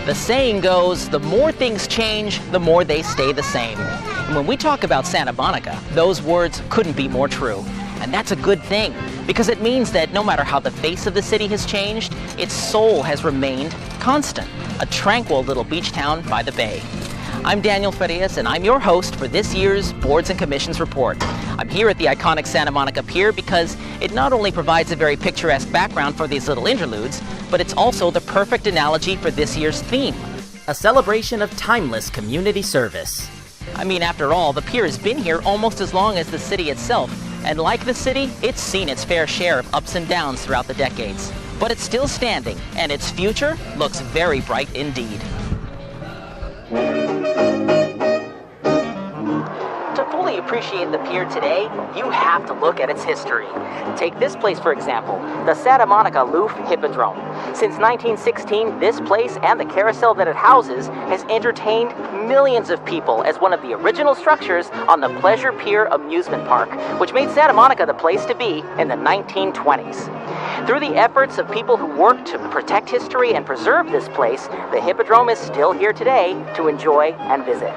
The saying goes, the more things change, the more they stay the same. And when we talk about Santa Monica, those words couldn't be more true. And that's a good thing, because it means that no matter how the face of the city has changed, its soul has remained constant, a tranquil little beach town by the bay. I'm Daniel Farias, and I'm your host for this year's Boards and Commissions Report. I'm here at the iconic Santa Monica Pier because it not only provides a very picturesque background for these little interludes, but it's also the perfect analogy for this year's theme, a celebration of timeless community service. I mean, after all, the pier has been here almost as long as the city itself, and like the city, it's seen its fair share of ups and downs throughout the decades. But it's still standing, and its future looks very bright indeed. To fully appreciate the pier today, you have to look at its history. Take this place, for example, the Santa Monica Louvre Hippodrome. Since 1916, this place and the carousel that it houses has entertained millions of people as one of the original structures on the Pleasure Pier amusement park, which made Santa Monica the place to be in the 1920s. Through the efforts of people who worked to protect history and preserve this place, the Hippodrome is still here today to enjoy and visit.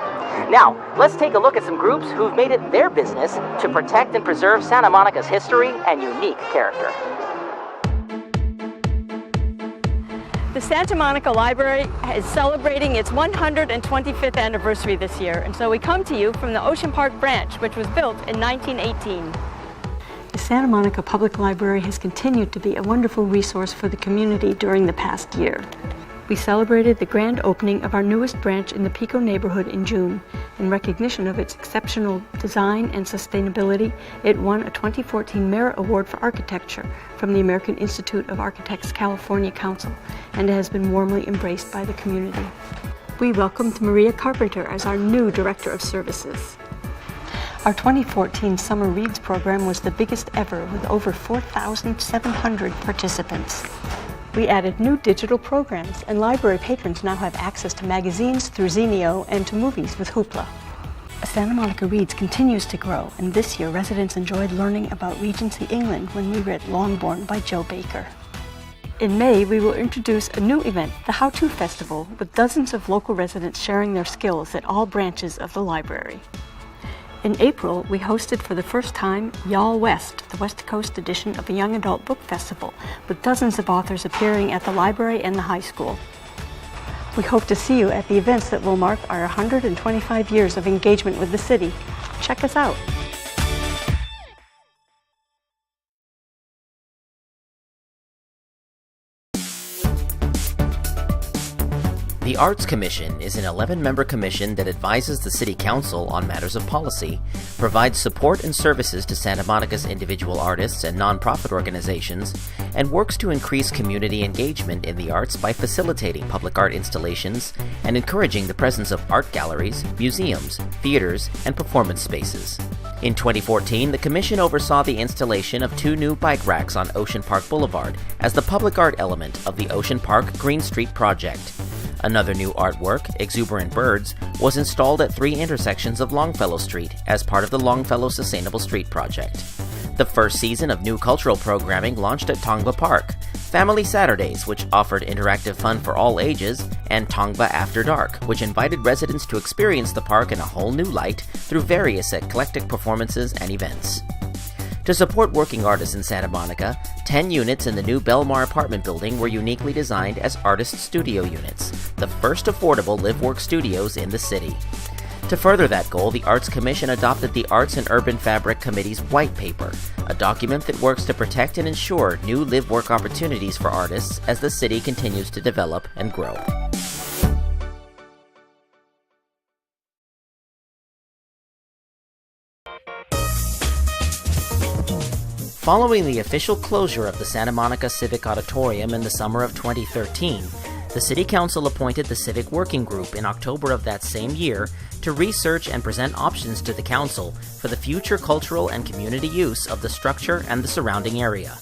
Now, let's take a look at some groups who've made it their business to protect and preserve Santa Monica's history and unique character. The Santa Monica Library is celebrating its 125th anniversary this year, and so we come to you from the Ocean Park branch, which was built in 1918. The Santa Monica Public Library has continued to be a wonderful resource for the community during the past year. We celebrated the grand opening of our newest branch in the Pico neighborhood in June. In recognition of its exceptional design and sustainability, it won a 2014 Merit Award for Architecture from the American Institute of Architects California Council, and it has been warmly embraced by the community. We welcomed Maria Carpenter as our new Director of Services. Our 2014 Summer Reads program was the biggest ever, with over 4,700 participants. We added new digital programs, and library patrons now have access to magazines through Zenio and to movies with Hoopla. Santa Monica Reads continues to grow, and this year residents enjoyed learning about Regency England when we read Longbourn by Joe Baker. In May, we will introduce a new event, the How To Festival, with dozens of local residents sharing their skills at all branches of the library. In April, we hosted for the first time Y'all West, the West Coast edition of the Young Adult Book Festival, with dozens of authors appearing at the library and the high school. We hope to see you at the events that will mark our 125 years of engagement with the city. Check us out. The Arts Commission is an 11-member commission that advises the City Council on matters of policy, provides support and services to Santa Monica's individual artists and nonprofit organizations, and works to increase community engagement in the arts by facilitating public art installations and encouraging the presence of art galleries, museums, theaters, and performance spaces. In 2014, the Commission oversaw the installation of 2 new bike racks on Ocean Park Boulevard as the public art element of the Ocean Park Green Street project. Another new artwork, Exuberant Birds, was installed at 3 intersections of Longfellow Street as part of the Longfellow Sustainable Street project. The first season of new cultural programming launched at Tongva Park, Family Saturdays, which offered interactive fun for all ages, and Tongva After Dark, which invited residents to experience the park in a whole new light through various eclectic performances and events. To support working artists in Santa Monica, 10 units in the new Belmar apartment building were uniquely designed as artist studio units, the first affordable live-work studios in the city. To further that goal, the Arts Commission adopted the Arts and Urban Fabric Committee's White Paper, a document that works to protect and ensure new live-work opportunities for artists as the city continues to develop and grow. Following the official closure of the Santa Monica Civic Auditorium in the summer of 2013, the City Council appointed the Civic Working Group in October of that same year to research and present options to the Council for the future cultural and community use of the structure and the surrounding area.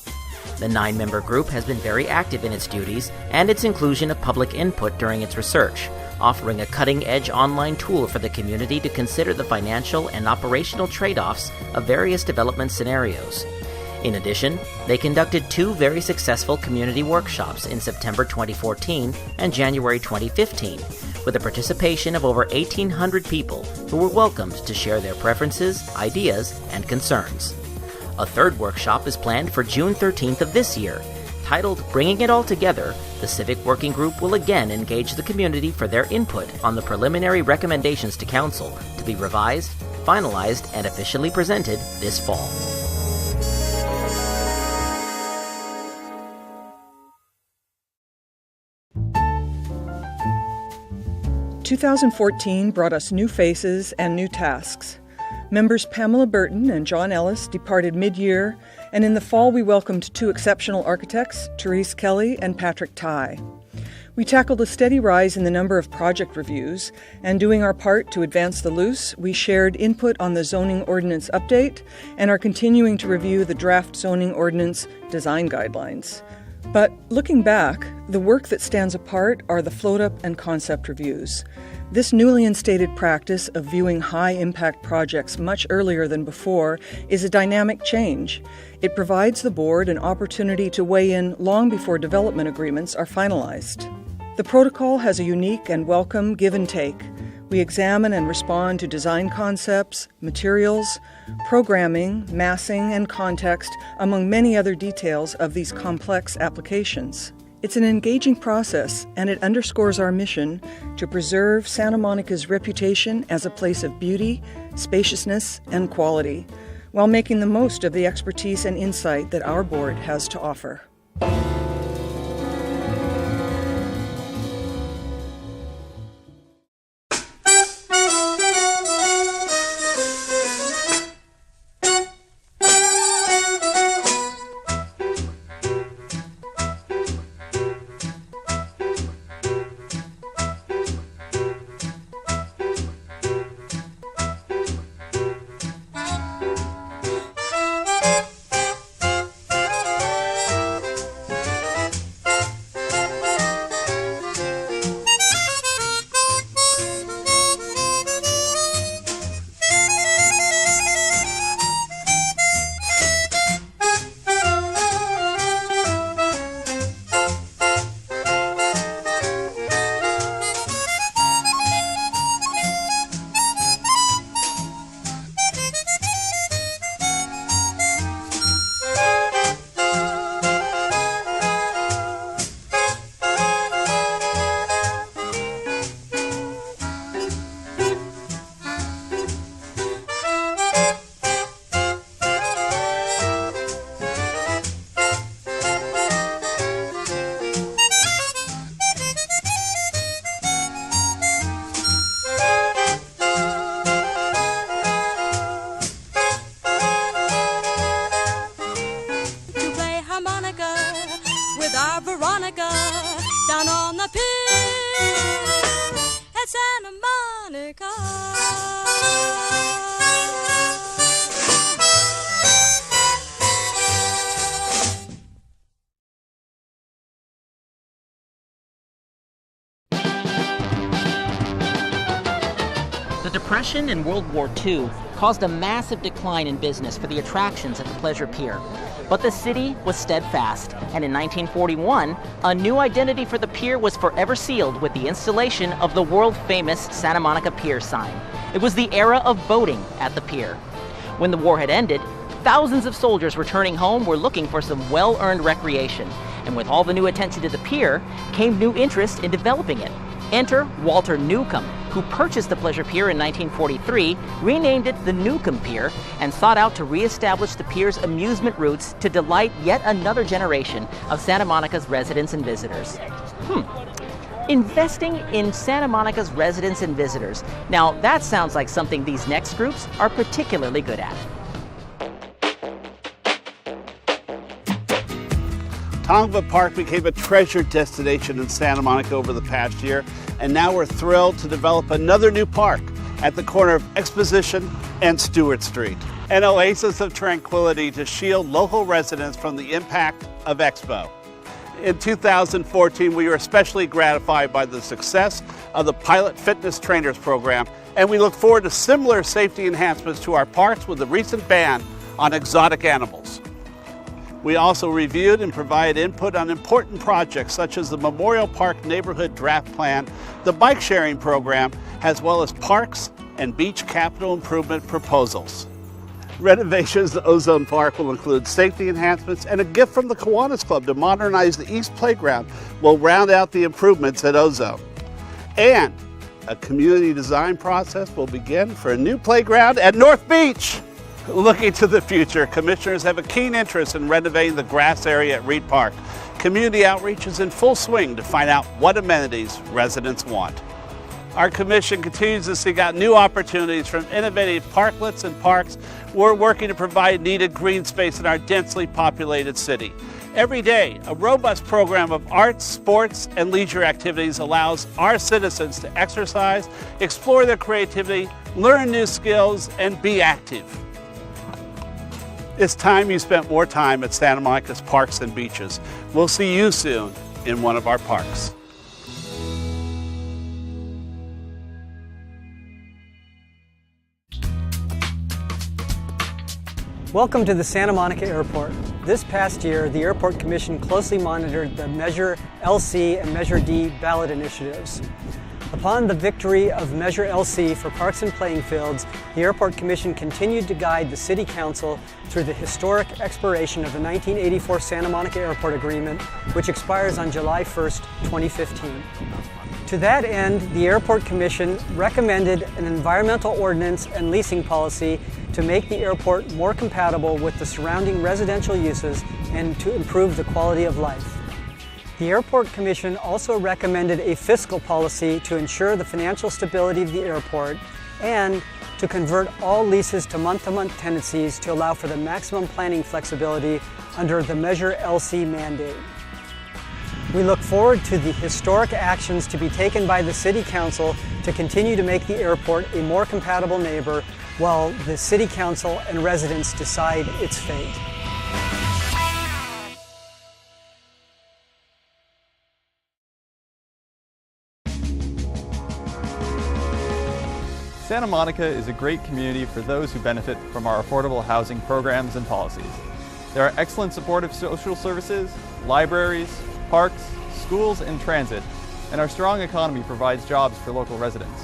The 9-member group has been very active in its duties and its inclusion of public input during its research, offering a cutting-edge online tool for the community to consider the financial and operational trade-offs of various development scenarios. In addition, they conducted 2 very successful community workshops in September 2014 and January 2015, with the participation of over 1,800 people who were welcomed to share their preferences, ideas, and concerns. A 3rd workshop is planned for June 13th of this year. Titled Bringing It All Together, the Civic Working Group will again engage the community for their input on the preliminary recommendations to Council to be revised, finalized, and officially presented this fall. "2014 brought us new faces and new tasks. Members Pamela Burton and John Ellis departed mid-year, and in the fall we welcomed 2 exceptional architects, Therese Kelly and Patrick Tye. We tackled a steady rise in the number of project reviews, and doing our part to advance the Luce, we shared input on the zoning ordinance update and are continuing to review the draft zoning ordinance design guidelines. But looking back, the work that stands apart are the float-up and concept reviews. This newly instated practice of viewing high-impact projects much earlier than before is a dynamic change. It provides the board an opportunity to weigh in long before development agreements are finalized. The protocol has a unique and welcome give and take. We examine and respond to design concepts, materials, programming, massing, and context, among many other details of these complex applications. It's an engaging process, and it underscores our mission to preserve Santa Monica's reputation as a place of beauty, spaciousness, and quality, while making the most of the expertise and insight that our board has to offer. Veronica down on the pier at Santa Monica. The Depression and World War II caused a massive decline in business for the attractions at the Pleasure Pier. But the city was steadfast, and in 1941, a new identity for the pier was forever sealed with the installation of the world-famous Santa Monica Pier sign. It was the era of boating at the pier. When the war had ended, thousands of soldiers returning home were looking for some well-earned recreation. And with all the new attention to the pier, came new interest in developing it. Enter Walter Newcomb, who purchased the Pleasure Pier in 1943, renamed it the Newcomb Pier, and sought out to reestablish the pier's amusement routes to delight yet another generation of Santa Monica's residents and visitors. Investing in Santa Monica's residents and visitors. Now, that sounds like something these next groups are particularly good at. Tongva Park became a treasured destination in Santa Monica over the past year, and now we're thrilled to develop another new park at the corner of Exposition and Stewart Street. An oasis of tranquility to shield local residents from the impact of Expo. In 2014, we were especially gratified by the success of the Pilot Fitness Trainers program, and we look forward to similar safety enhancements to our parks with the recent ban on exotic animals. We also reviewed and provided input on important projects such as the Memorial Park Neighborhood Draft Plan, the bike sharing program, as well as parks and beach capital improvement proposals. Renovations to Ozone Park will include safety enhancements, and a gift from the Kiwanis Club to modernize the East Playground will round out the improvements at Ozone. And a community design process will begin for a new playground at North Beach. Looking to the future, commissioners have a keen interest in renovating the grass area at Reed Park. Community outreach is in full swing to find out what amenities residents want. Our commission continues to seek out new opportunities from innovative parklets and parks. We're working to provide needed green space in our densely populated city. Every day, a robust program of arts, sports, and leisure activities allows our citizens to exercise, explore their creativity, learn new skills, and be active. It's time you spent more time at Santa Monica's parks and beaches. We'll see you soon in one of our parks. Welcome to the Santa Monica Airport. This past year, the Airport Commission closely monitored the Measure LC and Measure D ballot initiatives. Upon the victory of Measure LC for parks and playing fields, the Airport Commission continued to guide the City Council through the historic expiration of the 1984 Santa Monica Airport Agreement, which expires on July 1st, 2015. To that end, the Airport Commission recommended an environmental ordinance and leasing policy to make the airport more compatible with the surrounding residential uses and to improve the quality of life. The Airport Commission also recommended a fiscal policy to ensure the financial stability of the airport and to convert all leases to month-to-month tenancies to allow for the maximum planning flexibility under the Measure LC mandate. We look forward to the historic actions to be taken by the City Council to continue to make the airport a more compatible neighbor while the City Council and residents decide its fate. Santa Monica is a great community for those who benefit from our affordable housing programs and policies. There are excellent supportive social services, libraries, parks, schools, and transit, and our strong economy provides jobs for local residents.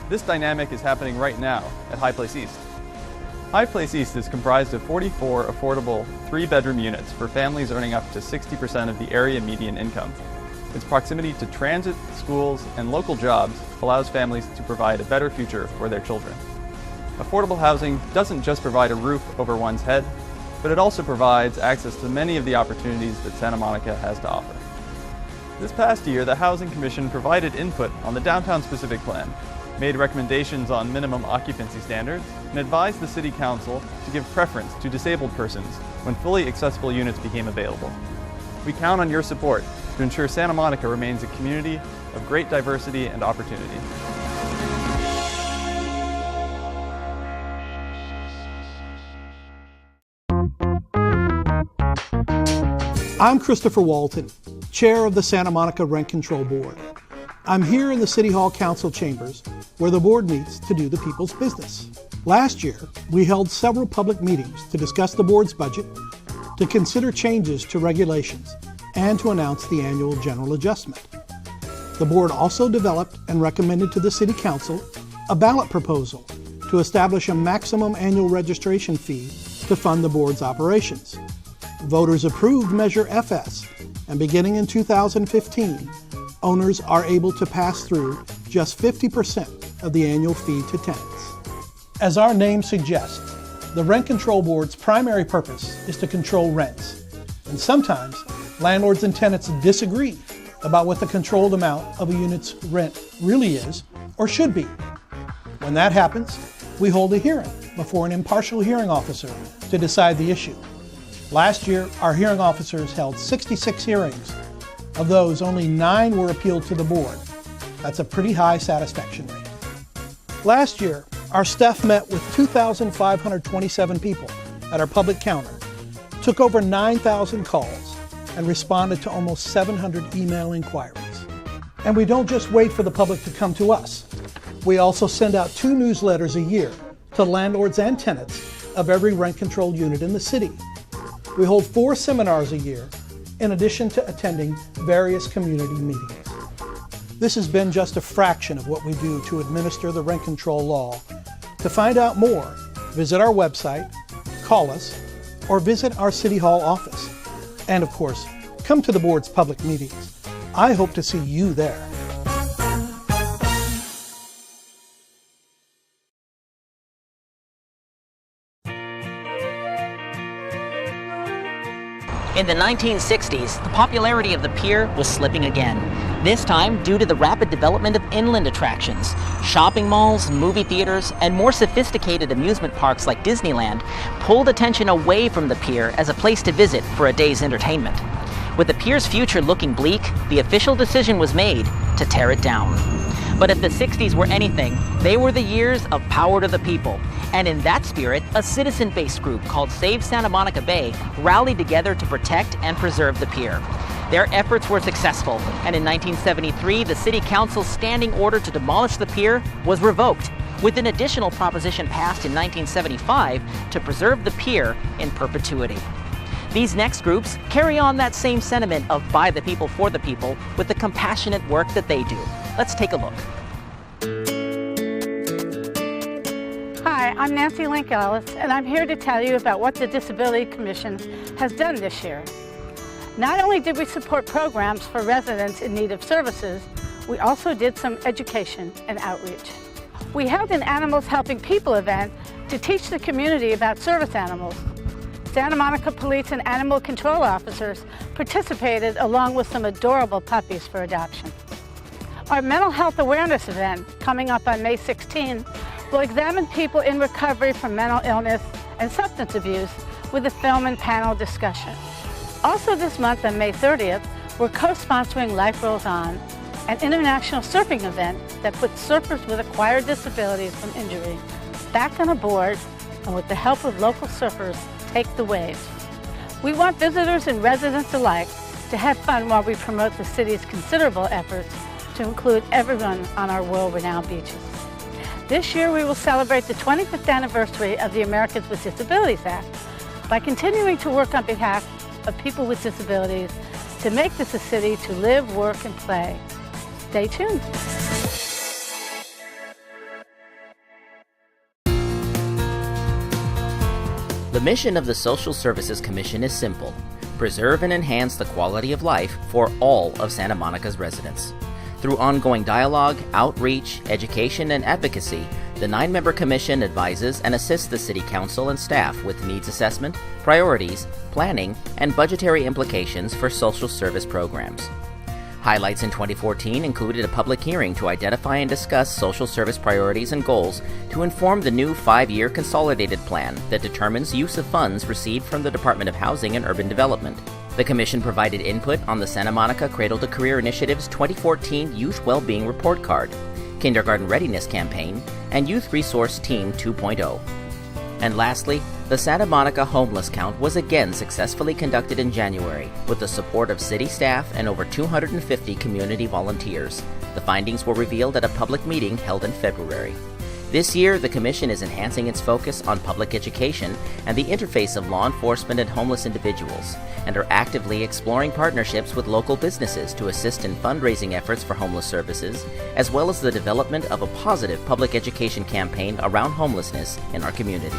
This dynamic is happening right now at High Place East. High Place East is comprised of 44 affordable 3-bedroom units for families earning up to 60% of the area median income. Its proximity to transit, schools, and local jobs allows families to provide a better future for their children. Affordable housing doesn't just provide a roof over one's head, but it also provides access to many of the opportunities that Santa Monica has to offer. This past year, the Housing Commission provided input on the Downtown Specific Plan, made recommendations on minimum occupancy standards, and advised the City Council to give preference to disabled persons when fully accessible units became available. We count on your support to ensure Santa Monica remains a community of great diversity and opportunity. I'm Christopher Walton, Chair of the Santa Monica Rent Control Board. I'm here in the City Hall Council chambers where the board meets to do the people's business. Last year, we held several public meetings to discuss the board's budget, to consider changes to regulations, and to announce the annual general adjustment. The board also developed and recommended to the City Council a ballot proposal to establish a maximum annual registration fee to fund the board's operations. Voters approved Measure FS, and beginning in 2015, owners are able to pass through just 50% of the annual fee to tenants. As our name suggests, the Rent Control Board's primary purpose is to control rents, and sometimes landlords and tenants disagree about what the controlled amount of a unit's rent really is or should be. When that happens, we hold a hearing before an impartial hearing officer to decide the issue. Last year, our hearing officers held 66 hearings. Of those, only 9 were appealed to the board. That's a pretty high satisfaction rate. Last year, our staff met with 2,527 people at our public counter, took over 9,000 calls, and responded to almost 700 email inquiries. And we don't just wait for the public to come to us. We also send out 2 newsletters a year to landlords and tenants of every rent-controlled unit in the city. We hold 4 seminars a year, in addition to attending various community meetings. This has been just a fraction of what we do to administer the rent control law. To find out more, visit our website, call us, or visit our City Hall office. And of course, come to the board's public meetings. I hope to see you there. In the 1960s, the popularity of the pier was slipping again. This time due to the rapid development of inland attractions. Shopping malls, movie theaters, and more sophisticated amusement parks like Disneyland pulled attention away from the pier as a place to visit for a day's entertainment. With the pier's future looking bleak, the official decision was made to tear it down. But if the 60s were anything, they were the years of power to the people. And in that spirit, a citizen-based group called Save Santa Monica Bay rallied together to protect and preserve the pier. Their efforts were successful, and in 1973, the City Council's standing order to demolish the pier was revoked, with an additional proposition passed in 1975 to preserve the pier in perpetuity. These next groups carry on that same sentiment of by the people for the people with the compassionate work that they do. Let's take a look. Hi, I'm Nancy Link Ellis, and I'm here to tell you about what the Disability Commission has done this year. Not only did we support programs for residents in need of services, we also did some education and outreach. We held an Animals Helping People event to teach the community about service animals. Santa Monica Police and Animal Control officers participated along with some adorable puppies for adoption. Our mental health awareness event, coming up on May 16, will examine people in recovery from mental illness and substance abuse with a film and panel discussion. Also this month on May 30th, we're co-sponsoring Life Rolls On, an international surfing event that puts surfers with acquired disabilities from injury back on a board and with the help of local surfers take the waves. We want visitors and residents alike to have fun while we promote the city's considerable efforts to include everyone on our world-renowned beaches. This year we will celebrate the 25th anniversary of the Americans with Disabilities Act by continuing to work on behalf of people with disabilities to make this a city to live, work, and play. Stay tuned. The mission of the Social Services Commission is simple: preserve and enhance the quality of life for all of Santa Monica's residents. Through ongoing dialogue, outreach, education, and advocacy, the 9-member commission advises and assists the City Council and staff with needs assessment, priorities, planning, and budgetary implications for social service programs. Highlights in 2014 included a public hearing to identify and discuss social service priorities and goals to inform the new 5-year consolidated plan that determines use of funds received from the Department of Housing and Urban Development. The Commission provided input on the Santa Monica Cradle to Career Initiative's 2014 Youth Wellbeing Report Card, Kindergarten Readiness Campaign, and Youth Resource Team 2.0. And lastly, the Santa Monica Homeless Count was again successfully conducted in January with the support of city staff and over 250 community volunteers. The findings were revealed at a public meeting held in February. This year, the Commission is enhancing its focus on public education and the interface of law enforcement and homeless individuals, and are actively exploring partnerships with local businesses to assist in fundraising efforts for homeless services, as well as the development of a positive public education campaign around homelessness in our community.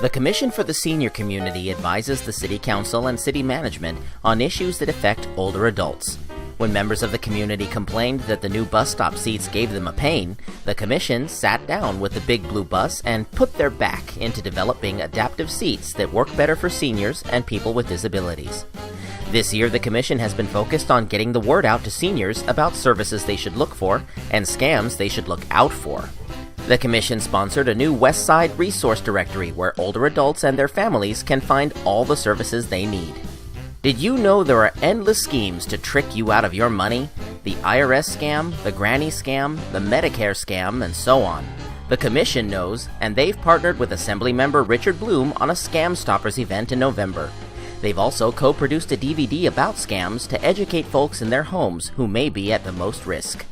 The Commission for the Senior Community advises the City Council and City Management on issues that affect older adults. When members of the community complained that the new bus stop seats gave them a pain, the Commission sat down with the Big Blue Bus and put their back into developing adaptive seats that work better for seniors and people with disabilities. This year, the Commission has been focused on getting the word out to seniors about services they should look for and scams they should look out for. The Commission sponsored a new West Side resource directory where older adults and their families can find all the services they need. Did you know there are endless schemes to trick you out of your money? The IRS scam, the granny scam, the Medicare scam, and so on. The Commission knows, and they've partnered with Assemblymember Richard Bloom on a Scam Stoppers event in November. They've also co-produced a DVD about scams to educate folks in their homes who may be at the most risk.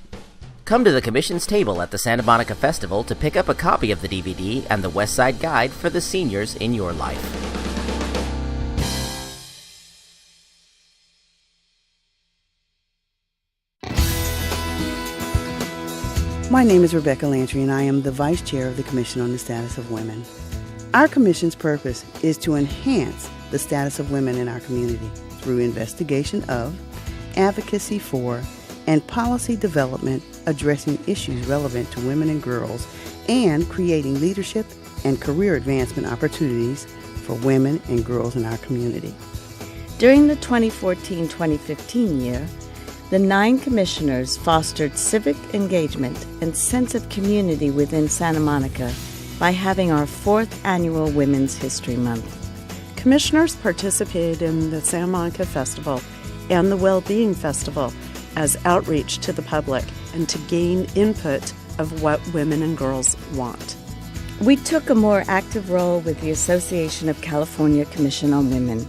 Come to the Commission's table at the Santa Monica Festival to pick up a copy of the DVD and the West Side Guide for the seniors in your life. My name is Rebecca Lantry, and I am the Vice Chair of the Commission on the Status of Women. Our Commission's purpose is to enhance the status of women in our community through investigation of, advocacy for, and policy development addressing issues relevant to women and girls, and creating leadership and career advancement opportunities for women and girls in our community. During the 2014-2015 year, the 9 commissioners fostered civic engagement and sense of community within Santa Monica by having our 4th annual Women's History Month. Commissioners participated in the Santa Monica Festival and the Wellbeing Festival as outreach to the public and to gain input of what women and girls want. We took a more active role with the Association of California Commission on Women.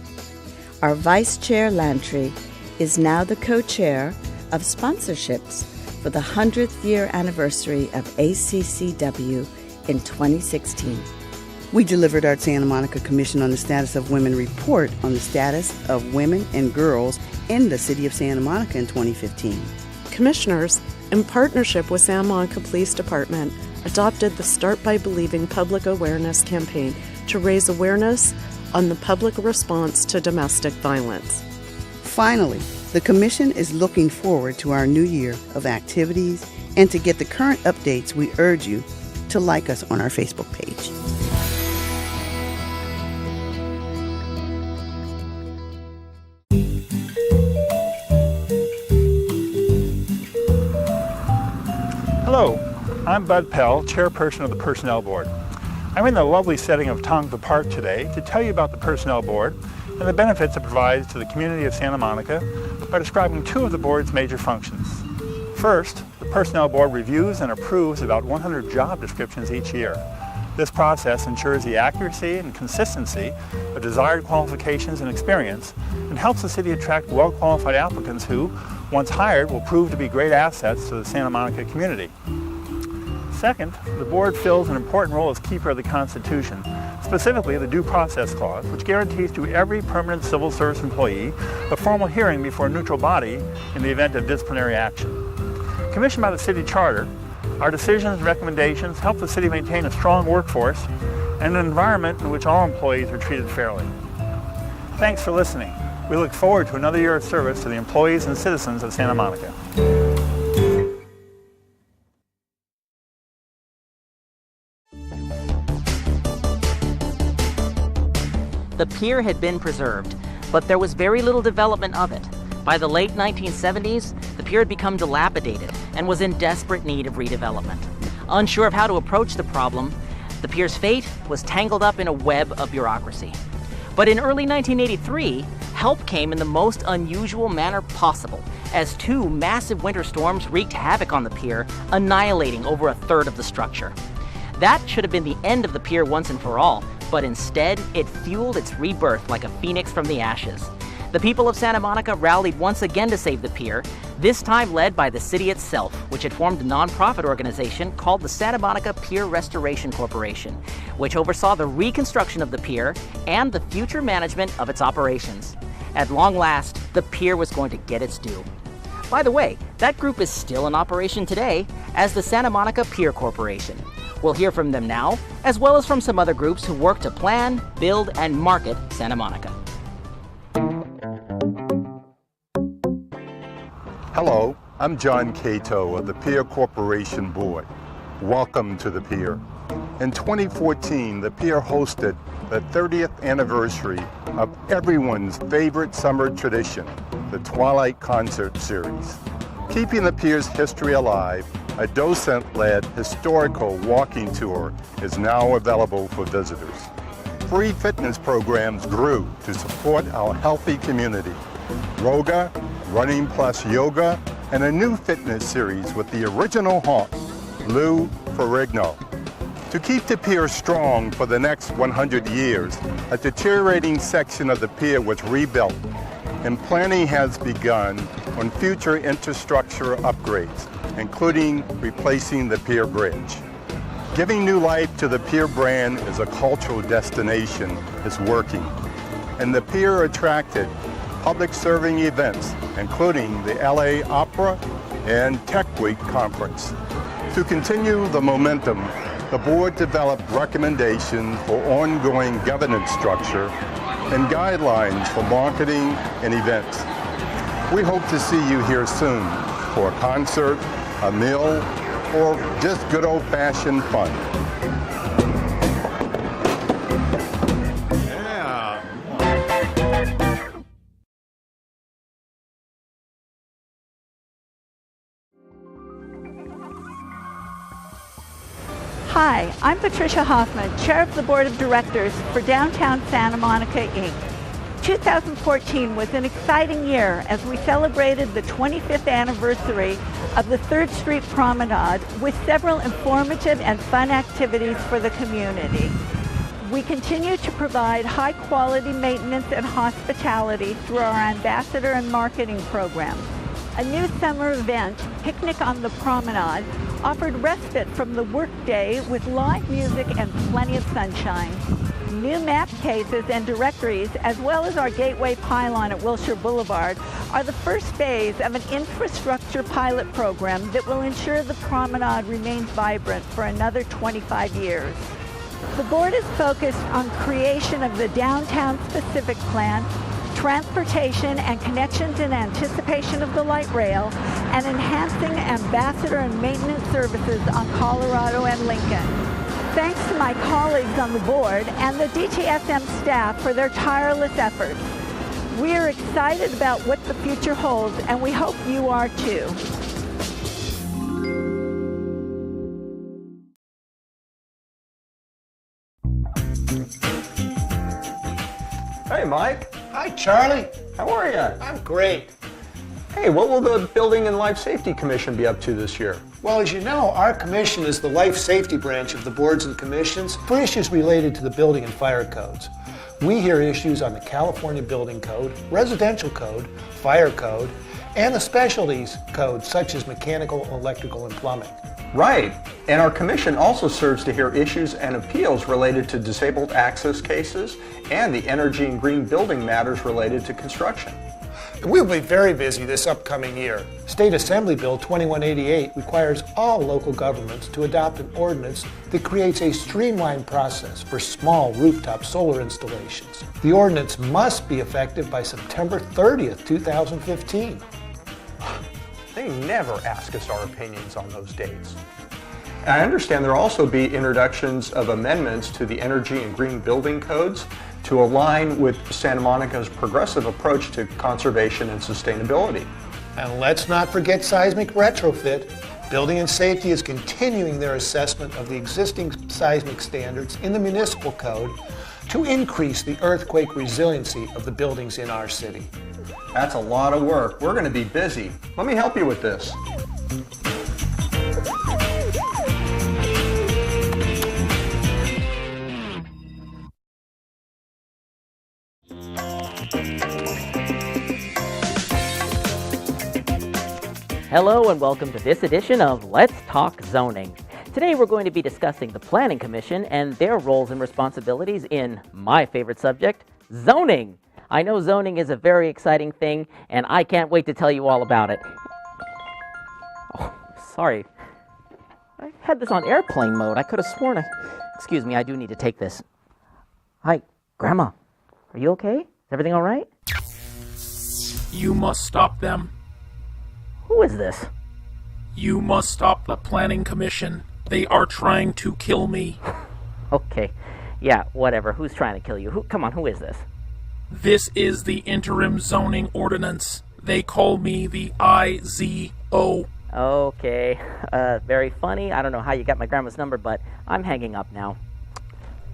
Our Vice Chair Lantry is now the co-chair of sponsorships for the 100th year anniversary of ACCW in 2016. We delivered our Santa Monica Commission on the Status of Women report on the status of women and girls in the city of Santa Monica in 2015. Commissioners, in partnership with Santa Monica Police Department, adopted the Start by Believing public awareness campaign to raise awareness on the public response to domestic violence. Finally, the Commission is looking forward to our new year of activities, and to get the current updates, we urge you to like us on our Facebook page. Hello, I'm Bud Pell, Chairperson of the Personnel Board. I'm in the lovely setting of Tonga Park today to tell you about the Personnel Board and the benefits it provides to the community of Santa Monica by describing 2 of the board's major functions. First, the Personnel Board reviews and approves about 100 job descriptions each year. This process ensures the accuracy and consistency of desired qualifications and experience, and helps the city attract well-qualified applicants who, once hired, will prove to be great assets to the Santa Monica community. Second, the board fills an important role as keeper of the Constitution, specifically the Due Process Clause, which guarantees to every permanent civil service employee a formal hearing before a neutral body in the event of disciplinary action. Commissioned by the city charter, our decisions and recommendations help the city maintain a strong workforce and an environment in which all employees are treated fairly. Thanks for listening. We look forward to another year of service to the employees and citizens of Santa Monica. The pier had been preserved, but there was very little development of it. By the late 1970s, the pier had become dilapidated and was in desperate need of redevelopment. Unsure of how to approach the problem, the pier's fate was tangled up in a web of bureaucracy. But in early 1983, help came in the most unusual manner possible, as 2 massive winter storms wreaked havoc on the pier, annihilating over a third of the structure. That should have been the end of the pier once and for all, but instead, it fueled its rebirth like a phoenix from the ashes. The people of Santa Monica rallied once again to save the pier, this time led by the city itself, which had formed a nonprofit organization called the Santa Monica Pier Restoration Corporation, which oversaw the reconstruction of the pier and the future management of its operations. At long last, the pier was going to get its due. By the way, that group is still in operation today as the Santa Monica Pier Corporation. We'll hear from them now, as well as from some other groups who work to plan, build, and market Santa Monica. Hello, I'm John Cato of the Pier Corporation Board. Welcome to the Pier. In 2014, the Pier hosted the 30th anniversary of everyone's favorite summer tradition, the Twilight Concert Series. Keeping the Pier's history alive, a docent-led historical walking tour is now available for visitors. Free fitness programs grew to support our healthy community. Roga, Running Plus Yoga, and a new fitness series with the original haunt, Lou Ferrigno. To keep the pier strong for the next 100 years, a deteriorating section of the pier was rebuilt, and planning has begun on future infrastructure upgrades. including replacing the Pier Bridge. Giving new life to the Pier brand as a cultural destination is working, and the Pier attracted public serving events, including the LA Opera and Tech Week conference. To continue the momentum, the board developed recommendations for ongoing governance structure and guidelines for marketing and events. We hope to see you here soon for a concert, a meal, or just good old-fashioned fun. Hi, I'm Patricia Hoffman, Chair of the Board of Directors for Downtown Santa Monica, Inc. 2014 was an exciting year as we celebrated the 25th anniversary of the 3rd Street Promenade with several informative and fun activities for the community. We continue to provide high-quality maintenance and hospitality through our ambassador and marketing programs. A new summer event, Picnic on the Promenade, offered respite from the workday with live music and plenty of sunshine. New map cases and directories, as well as our Gateway Pylon at Wilshire Boulevard, are the first phase of an infrastructure pilot program that will ensure the promenade remains vibrant for another 25 years. The board is focused on creation of the downtown specific plan, transportation and connections in anticipation of the light rail, and enhancing ambassador and maintenance services on Colorado and Lincoln. Thanks to my colleagues on the board and the DTSM staff for their tireless efforts. We are excited about what the future holds, and we hope you are too. Hey, Mike. Hi, Charlie. How are you? I'm great. Hey, what will the Building and Life Safety Commission be up to this year? Well, as you know, our commission is the life safety branch of the boards and commissions for issues related to the building and fire codes. We hear issues on the California Building Code, Residential Code, Fire Code, and the specialties codes such as mechanical, electrical, and plumbing. Right. And our commission also serves to hear issues and appeals related to disabled access cases and the energy and green building matters related to construction. We'll be very busy this upcoming year. State Assembly Bill 2188 requires all local governments to adopt an ordinance that creates a streamlined process for small rooftop solar installations. The ordinance must be effective by September 30th, 2015. They never ask us our opinions on those dates. I understand there will also be introductions of amendments to the energy and green building codes to align with Santa Monica's progressive approach to conservation and sustainability. And let's not forget seismic retrofit. Building and Safety is continuing their assessment of the existing seismic standards in the municipal code to increase the earthquake resiliency of the buildings in our city. That's a lot of work. We're going to be busy. Let me help you with this. Hello and welcome to this edition of Let's Talk Zoning. Today we're going to be discussing the Planning Commission and their roles and responsibilities in my favorite subject, zoning. I know zoning is a very exciting thing and I can't wait to tell you all about it. Oh, sorry. I had this on airplane mode. I could have sworn Excuse me, I do need to take this. Hi, Grandma. Are you okay? Is everything all right? You must stop them. Who is this? You must stop the Planning Commission. They are trying to kill me. Okay. Yeah, whatever. Who's trying to kill you? Come on, who is this? This is the interim zoning ordinance. They call me the IZO. Okay. Very funny. I don't know how you got my grandma's number, but I'm hanging up now.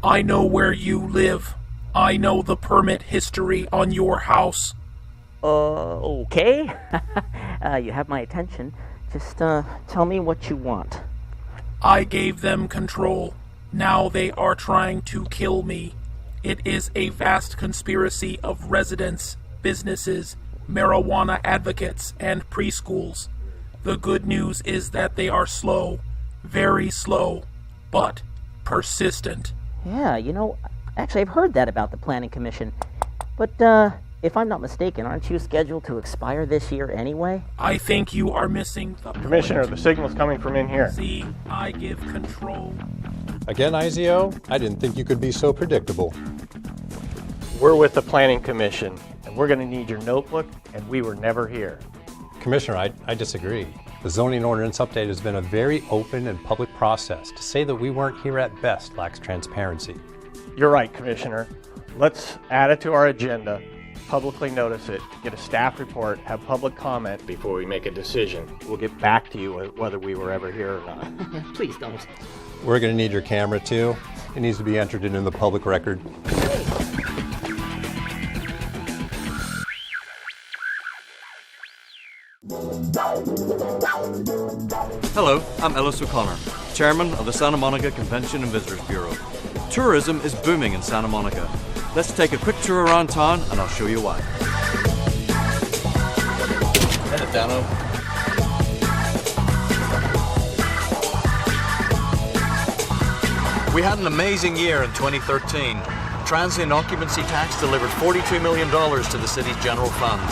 I know where you live. I know the permit history on your house. Okay. You have my attention. Just tell me what you want. I gave them control. Now they are trying to kill me. It is a vast conspiracy of residents, businesses, marijuana advocates, and preschools. The good news is that they are slow, very slow, but persistent. Yeah, actually I've heard that about the Planning Commission. But, if I'm not mistaken, aren't you scheduled to expire this year anyway? I think you are missing the Commissioner, point. the signal's coming from in here. See, I give control. Again, IZO, I didn't think you could be so predictable. We're with the Planning Commission, and we're going to need your notebook, and we were never here. Commissioner, I disagree. The zoning ordinance update has been a very open and public process. To say that we weren't here at best lacks transparency. You're right, Commissioner. Let's add it to our agenda, publicly notice it, get a staff report, have public comment before we make a decision. We'll get back to you whether we were ever here or not. Please don't. We're going to need your camera too. It needs to be entered into the public record. Hello, I'm Ellis O'Connor, Chairman of the Santa Monica Convention and Visitors Bureau. Tourism is booming in Santa Monica. Let's take a quick tour around town and I'll show you why. Head it, Dano. We had an amazing year in 2013. Transient occupancy tax delivered $42 million to the city's general fund,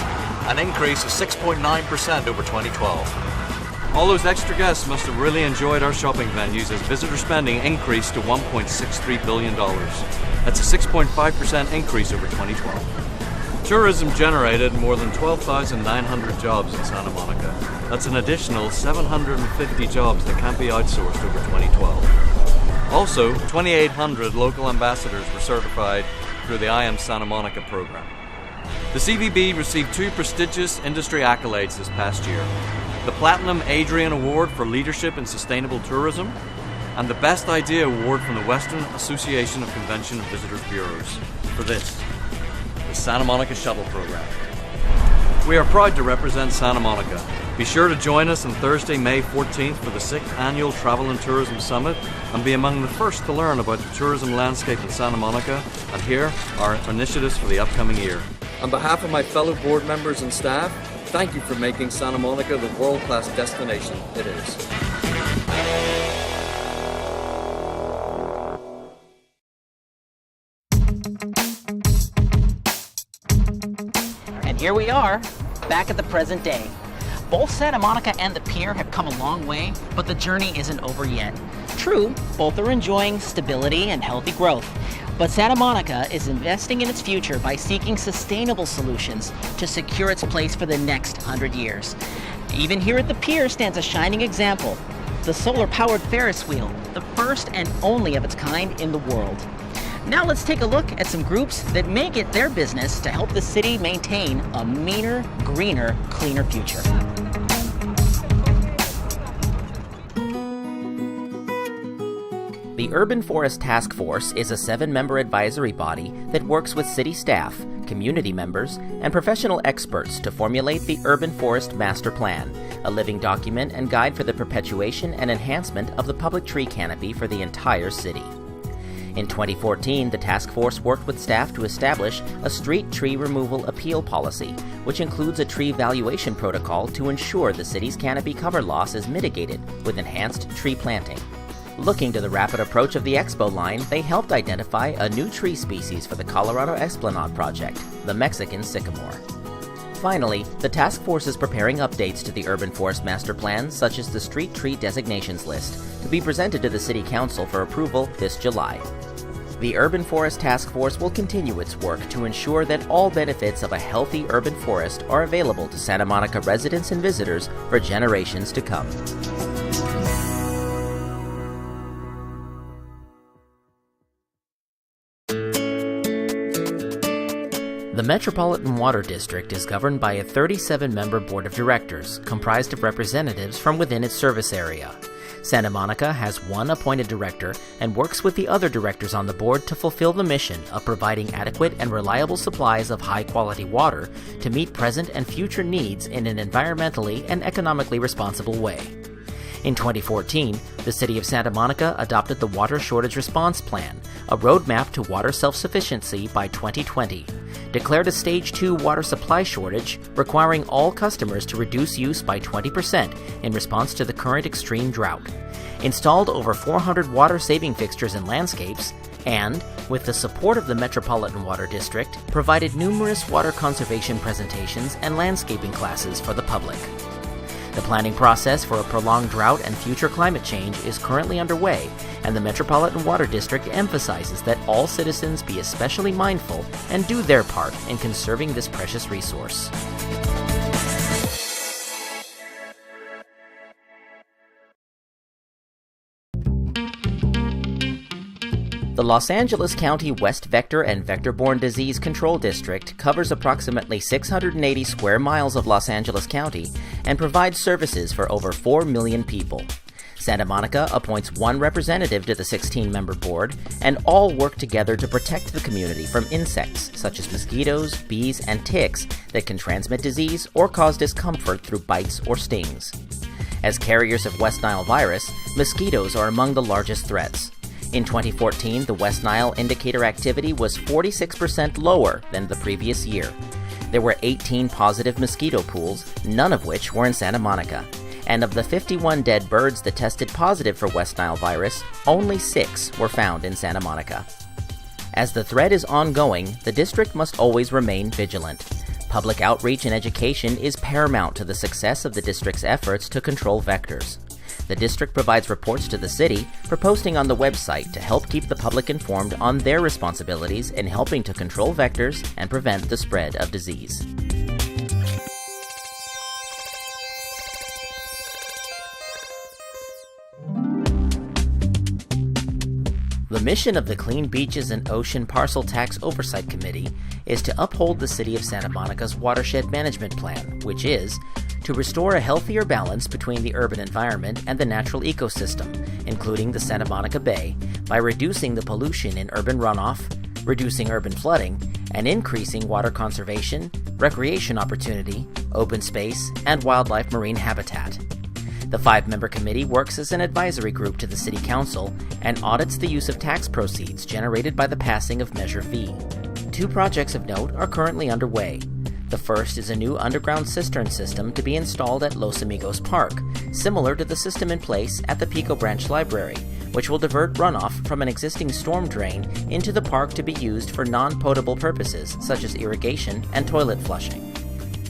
an increase of 6.9% over 2012. All those extra guests must have really enjoyed our shopping venues as visitor spending increased to $1.63 billion. That's a 6.5% increase over 2012. Tourism generated more than 12,900 jobs in Santa Monica. That's an additional 750 jobs that can't be outsourced over 2012. Also, 2,800 local ambassadors were certified through the I Am Santa Monica program. The CVB received 2 prestigious industry accolades this past year: the Platinum Adrian Award for Leadership in Sustainable Tourism and the Best Idea Award from the Western Association of Convention and Visitors Bureaus for this, the Santa Monica Shuttle Program. We are proud to represent Santa Monica. Be sure to join us on Thursday, May 14th for the 6th Annual Travel and Tourism Summit and be among the first to learn about the tourism landscape in Santa Monica and hear our initiatives for the upcoming year. On behalf of my fellow board members and staff, thank you for making Santa Monica the world-class destination it is. And here we are, back at the present day. Both Santa Monica and the Pier have come a long way, but the journey isn't over yet. True, both are enjoying stability and healthy growth, but Santa Monica is investing in its future by seeking sustainable solutions to secure its place for the next 100 years. Even here at the Pier stands a shining example: the solar-powered Ferris wheel, the first and only of its kind in the world. Now let's take a look at some groups that make it their business to help the city maintain a meaner, greener, cleaner future. The Urban Forest Task Force is a 7-member advisory body that works with city staff, community members, and professional experts to formulate the Urban Forest Master Plan, a living document and guide for the perpetuation and enhancement of the public tree canopy for the entire city. In 2014, the task force worked with staff to establish a street tree removal appeal policy, which includes a tree valuation protocol to ensure the city's canopy cover loss is mitigated with enhanced tree planting. Looking to the rapid approach of the Expo line, they helped identify a new tree species for the Colorado Esplanade project, the Mexican sycamore. Finally, the task force is preparing updates to the Urban Forest Master Plan, such as the street tree designations list, to be presented to the City Council for approval this July. The Urban Forest Task Force will continue its work to ensure that all benefits of a healthy urban forest are available to Santa Monica residents and visitors for generations to come. The Metropolitan Water District is governed by a 37-member board of directors, comprised of representatives from within its service area. Santa Monica has one appointed director and works with the other directors on the board to fulfill the mission of providing adequate and reliable supplies of high-quality water to meet present and future needs in an environmentally and economically responsible way. In 2014, the City of Santa Monica adopted the Water Shortage Response Plan, a roadmap to water self-sufficiency by 2020. declared a Stage 2 water supply shortage, requiring all customers to reduce use by 20% in response to the current extreme drought, installed over 400 water-saving fixtures and landscapes, and, with the support of the Metropolitan Water District, provided numerous water conservation presentations and landscaping classes for the public. The planning process for a prolonged drought and future climate change is currently underway, and the Metropolitan Water District emphasizes that all citizens be especially mindful and do their part in conserving this precious resource. The Los Angeles County West Vector and Vector-Borne Disease Control District covers approximately 680 square miles of Los Angeles County and provides services for over 4 million people. Santa Monica appoints one representative to the 16-member board, and all work together to protect the community from insects such as mosquitoes, bees, and ticks that can transmit disease or cause discomfort through bites or stings. As carriers of West Nile virus, mosquitoes are among the largest threats. In 2014, the West Nile indicator activity was 46% lower than the previous year. There were 18 positive mosquito pools, none of which were in Santa Monica. And of the 51 dead birds that tested positive for West Nile virus, only 6 were found in Santa Monica. As the threat is ongoing, the district must always remain vigilant. Public outreach and education is paramount to the success of the district's efforts to control vectors. The district provides reports to the city for posting on the website to help keep the public informed on their responsibilities in helping to control vectors and prevent the spread of disease. The mission of the Clean Beaches and Ocean Parcel Tax Oversight Committee is to uphold the City of Santa Monica's Watershed Management Plan, which is to restore a healthier balance between the urban environment and the natural ecosystem, including the Santa Monica Bay, by reducing the pollution in urban runoff, reducing urban flooding, and increasing water conservation, recreation opportunity, open space, and wildlife marine habitat. The 5-member committee works as an advisory group to the City Council and audits the use of tax proceeds generated by the passing of Measure V. 2 projects of note are currently underway. The first is a new underground cistern system to be installed at Los Amigos Park, similar to the system in place at the Pico Branch Library, which will divert runoff from an existing storm drain into the park to be used for non-potable purposes such as irrigation and toilet flushing.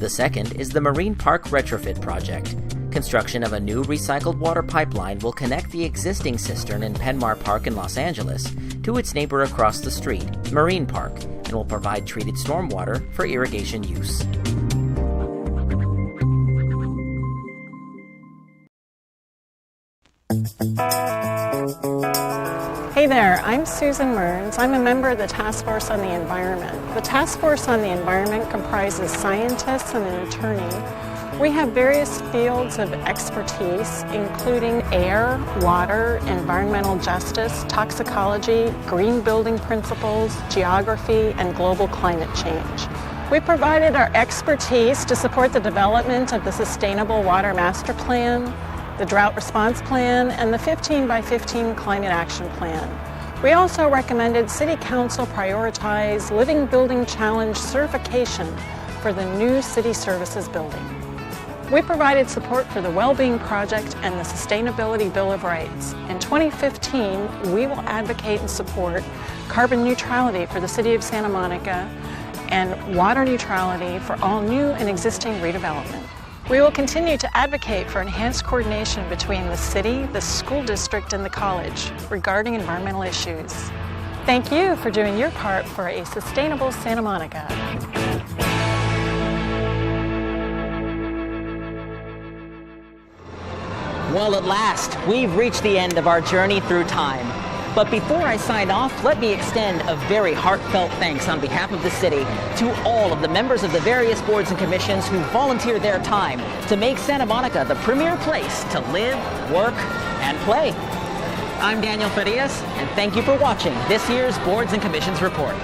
The second is the Marine Park Retrofit Project. Construction of a new recycled water pipeline will connect the existing cistern in Penmar Park in Los Angeles to its neighbor across the street, Marine Park, and will provide treated stormwater for irrigation use. Hey there, I'm Susan Mearns. I'm a member of the Task Force on the Environment. The Task Force on the Environment comprises scientists and an attorney. We have various fields of expertise, including air, water, environmental justice, toxicology, green building principles, geography, and global climate change. We provided our expertise to support the development of the Sustainable Water Master Plan, the Drought Response Plan, and the 15 by 15 Climate Action Plan. We also recommended City Council prioritize Living Building Challenge certification for the new City Services building. We provided support for the Wellbeing Project and the Sustainability Bill of Rights. In 2015, we will advocate and support carbon neutrality for the City of Santa Monica and water neutrality for all new and existing redevelopment. We will continue to advocate for enhanced coordination between the city, the school district, and the college regarding environmental issues. Thank you for doing your part for a sustainable Santa Monica. Well, at last, we've reached the end of our journey through time. But before I sign off, let me extend a very heartfelt thanks on behalf of the city to all of the members of the various boards and commissions who volunteer their time to make Santa Monica the premier place to live, work, and play. I'm Daniel Farias, and thank you for watching this year's Boards and Commissions Report.